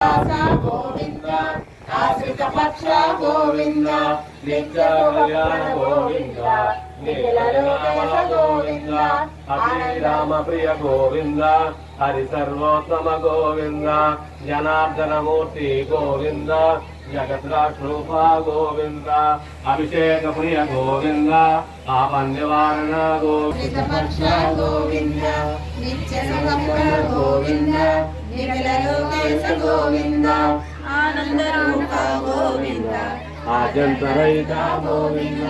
గోవింద ఆశ్రిత పక్ష గోవింద నిత్య కళ్యాణ గోవింద నిఖిల లోకేశ గోవింద శ్రీరామ ప్రియ గోవింద హరి సర్వోత్తమ గోవింద జనార్దన మూర్తి గోవింద జగద్రాష్ట్రూప గోవింద అభిషేక ప్రియ గోవింద ఆపన్యవారణ గోవింద గోవింద నిత్య గోవింద నిఖిల లోకేశ గోవింద ఆనంద రూప గోవింద ఆజంతరహిత గోవింద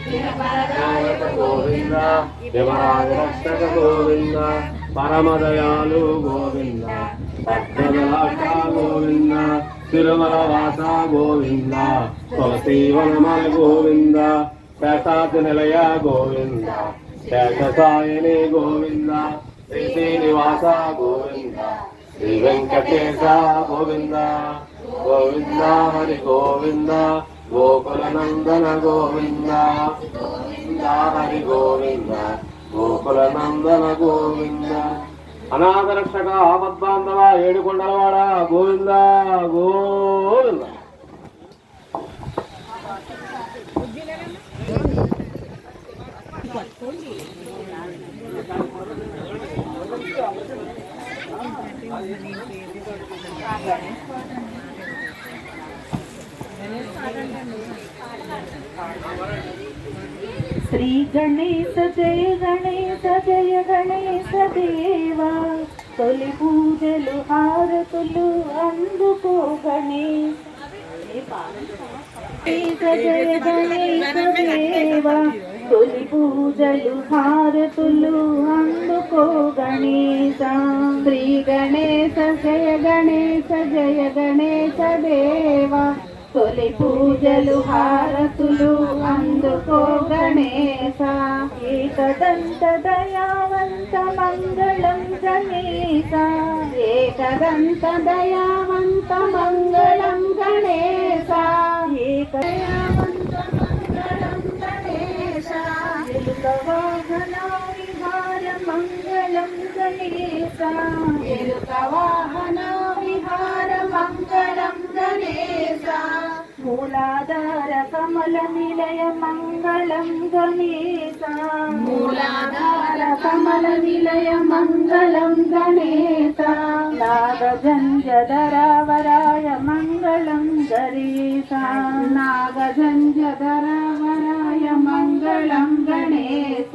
నిరపరాయక గోవింద దేవరాజరక్షక గోవింద పరమదయాలు గోవింద పద్మనాభ గోవింద తిరుమల వాస గోవింద తులసీవనమల గోవింద శేషాద్రి నిలయ గోవింద శేషసాయని గోవింద శ్రీ శ్రీనివాస గోవింద శ్రీ వెంకటేశ గోవింద గోవింద హరి గోవింద గోకుల నందన గోవింద గోవింద హరి గోవింద గోకుల నందన గోవింద అనాథ రక్షక ఆపద్బాంధవ ఏడుకొండలవాడ గోవింద గోవింద. శ్రీ గణేశ జయ గణేశ జయ గణేశ దేవా తొలి పూజలు హారతులు అందుకో గణేశ జయ గణేశ దేవా తొలి పూజలు హారతులు అందుకో గణేశ శ్రీ గణేశ జయ గణేశ జయ గణేశ దేవా తొలి పూజలు హారతులు అందుకో గణేశ ఏకదంత దయావంత మంగళం గణేశ ఏకదంత దయావంత మంగళం గణేశ ఏకదయావంత మంగళం గణేశ ఎలుక వాహన విహార మంగళం గణేశ ఎలుక వాహన విహార మంగళం గణేశ మూలాధార కమల నిలయ మంగళం గణేశ మూలాధార కమల నిలయ మంగళం గణేశ నాగజంజధరావరాయ మంగళం గణేశ నాగజంజధరావరాయ మంగళం గణేశ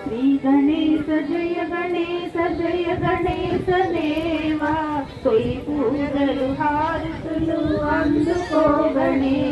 శ్రీ గణేశ జయ గణేశ జయ గణేశ దేవా తొలి పూజలు హారతులు అందుకో గణేశ